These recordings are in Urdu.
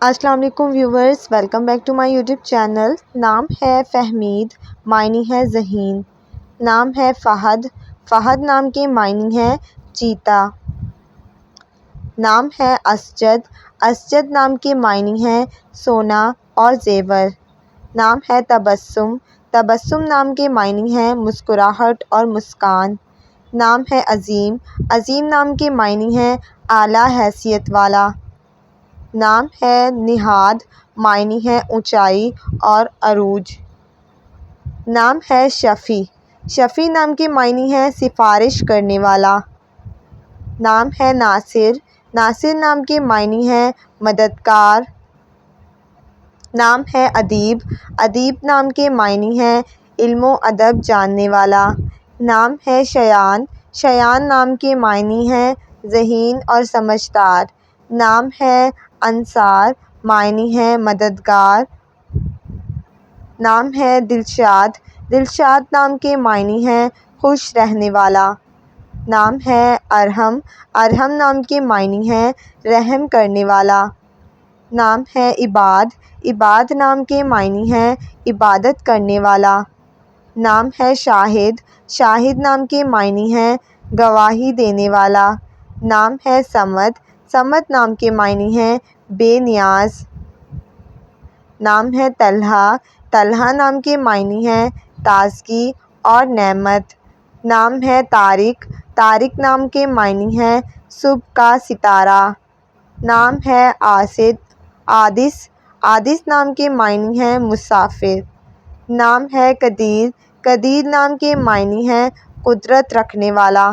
السلام علیکم viewers, welcome back to my YouTube channel. نام ہے فہمید، معنی ہے ذہین۔ نام ہے فہد، فہد نام کے معنی ہے چیتا۔ نام ہے اسجد، اسجد نام کے معنی ہے سونا اور زیور۔ نام ہے تبسم، تبسم نام کے معنی ہے مسکراہٹ اور مسکان۔ نام ہے عظیم، عظیم نام کے معنی ہے اعلیٰ حیثیت والا۔ نام ہے نہاد، معنی ہے اونچائی اور عروج۔ نام ہے شفیع، شفیع نام کے معنی ہے سفارش کرنے والا۔ نام ہے ناصر، ناصر نام کے معنی ہے مددگار۔ نام ہے ادیب، ادیب نام کے معنی ہے علم و ادب جاننے والا۔ نام ہے شایان، شایان نام کے معنی ہے ذہین اور سمجھدار۔ نام ہے انصار، معنی ہے مددگار۔ نام ہے دلشاد، دلشاد نام کے معنی ہے خوش رہنے والا۔ نام ہے ارحم، ارحم نام کے معنی ہے رحم کرنے والا۔ نام ہے عباد، عباد نام کے معنی ہے عبادت کرنے والا۔ نام ہے شاہد، شاہد نام کے معنی ہے گواہی دینے والا۔ نام ہے صمد، صمد نام کے معنی ہے بے نیاز۔ نام ہے طلحہ، طلحہ نام کے معنی ہے تازگی اور نعمت۔ نام ہے طارق، طارق نام کے معنی ہے صبح کا ستارہ۔ نام ہے عاصد، عادث، عادث نام کے معنی ہے مسافر۔ نام ہے قدیر، قدیر نام کے معنی ہے قدرت رکھنے والا۔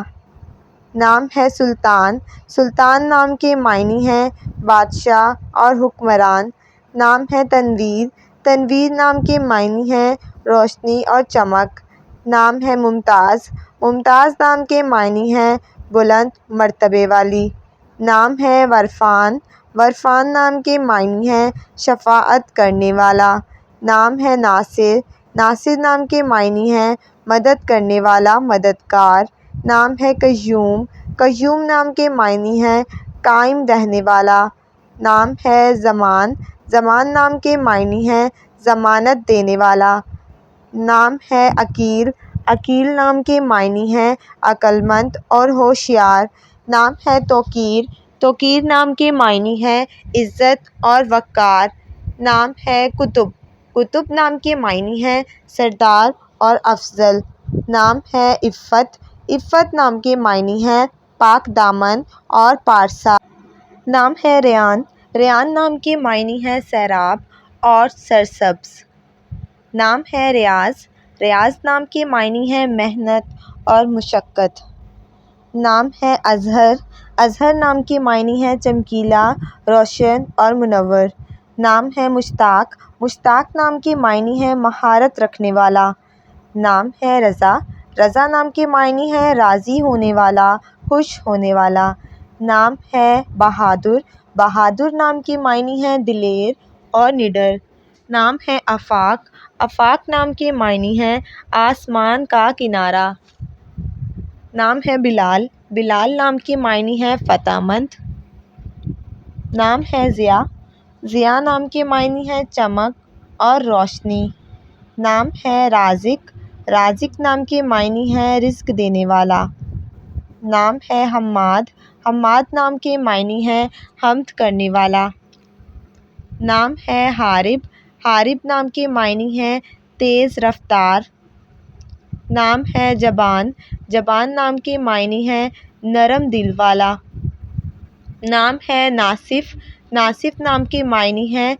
نام ہے سلطان، سلطان نام کے معنی ہے بادشاہ اور حکمران۔ نام ہے تنویر، تنویر نام کے معنی ہے روشنی اور چمک۔ نام ہے ممتاز، ممتاز نام کے معنی ہے بلند مرتبے والی۔ نام ہے عرفان، عرفان نام کے معنی ہے شفاعت کرنے والا۔ نام ہے ناصر، ناصر نام کے معنی ہے مدد کرنے والا، مددگار۔ نام ہے قیوم، قیوم نام کے معنی ہے قائم رہنے والا۔ نام ہے ضمان، ضمان نام کے معنی ہے ضمانت دینے والا۔ نام ہے عقیل، عقیل نام کے معنی ہے عقل مند اور ہوشیار۔ نام ہے توقیر، توقیر نام کے معنی ہے عزت اور وقار۔ نام ہے قطب، قطب نام کے معنی ہے سردار اور افضل۔ نام ہے عفت، عفت نام کے معنی ہے پاک دامن اور پارسا۔ نام ہے ریان، ریان نام کے معنی ہے سیراب اور سرسبز۔ نام ہے ریاض، ریاض نام کے معنی ہے محنت اور مشقت۔ نام ہے اظہر، اظہر نام کے معنی ہے چمکیلا، روشن اور منور۔ نام ہے مشتاق، مشتاق نام کے معنی ہے مہارت رکھنے والا۔ نام ہے رضا، رضا نام کے معنی ہے راضی ہونے والا، خوش ہونے والا۔ نام ہے بہادر، بہادر نام کے معنی ہے دلیر اور نڈر۔ نام ہے آفاق، آفاق نام کے معنی ہے آسمان کا کنارہ۔ نام ہے بلال، بلال نام کے معنی ہے فتح مند۔ نام ہے ضیاء، ضیاء نام کے معنی ہے چمک اور روشنی۔ نام ہے رازق، رازق نام کے معنی ہے رزق دینے والا۔ نام ہے حماد، حماد نام کے معنی ہے حمد کرنے والا۔ نام ہے حارب، حارب نام کے معنی ہے تیز رفتار۔ نام ہے جبان، جبان نام کے معنی ہے نرم دل والا۔ نام ہے ناصف، ناصف نام کے معنی ہے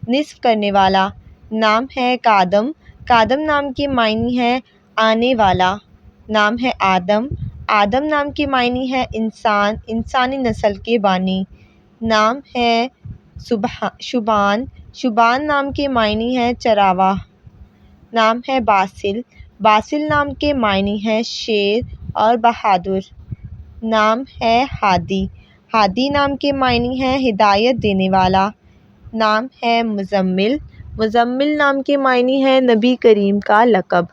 نصف کرنے والا۔ نام ہے قادم، قادم نام کے معنی ہے آنے والا۔ نام ہے آدم، آدم نام کے معنی ہے انسان، انسانی نسل کے بانی۔ نام ہے شبان، شبان نام کے معنی ہے چراواہ۔ نام ہے باسل، باسل نام کے معنی ہے شیر اور بہادر۔ نام ہے ہادی، ہادی نام کے معنی ہے ہدایت دینے والا۔ نام ہے مزمل، مزمل نام کے معنی ہے نبی کریم کا لقب۔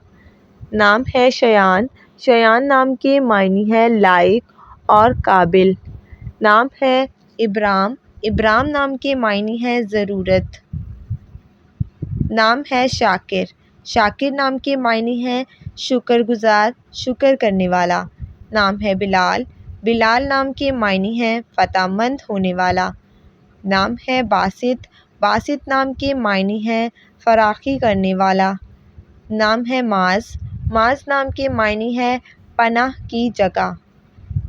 نام ہے شایان، شایان نام کے معنی ہے لائق اور قابل۔ نام ہے ابرام، ابرام نام کے معنی ہیں ضرورت۔ نام ہے شاکر۔ شاکر نام کے معنی ہیں شکر گزار، شکر کرنے والا۔ نام ہے بلال۔ بلال نام کے معنی ہیں فتح مند ہونے والا۔ نام ہے باسط۔ باسط نام کے معنی ہیں فراخی کرنے والا۔ نام ہے معاذ۔ معاذ نام کے معنی ہیں پناہ کی جگہ۔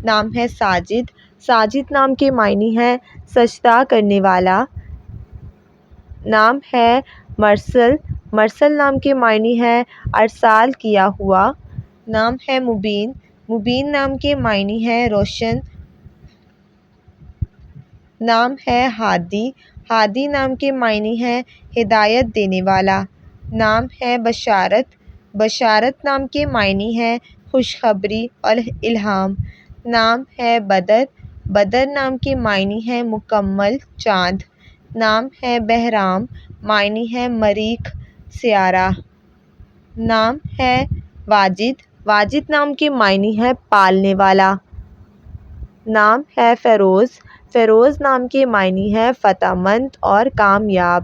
نام ہے ساجد۔ ساجد نام کے معنی ہیں سجدہ کرنے والا۔ نام ہے مرسل۔ مرسل نام کے معنی ہیں ارسال کیا ہوا۔ نام ہے مبین۔ مبین نام کے معنی ہیں روشن۔ نام ہے ہادی۔ ہادی نام کے معنی ہیں ہدایت دینے والا۔ نام ہے بشارت۔ بشارت نام کے معنی ہیں خوشخبری اور الہام۔ نام ہے بدر۔ بدر نام کے معنی ہیں مکمل چاند۔ نام ہے بہرام۔ معنی ہے مریخ سیارہ۔ نام ہے واجد۔ واجد نام کے معنی ہیں پالنے والا۔ نام ہے فیروز۔ فیروز نام کے معنی ہیں فتح مند اور کامیاب۔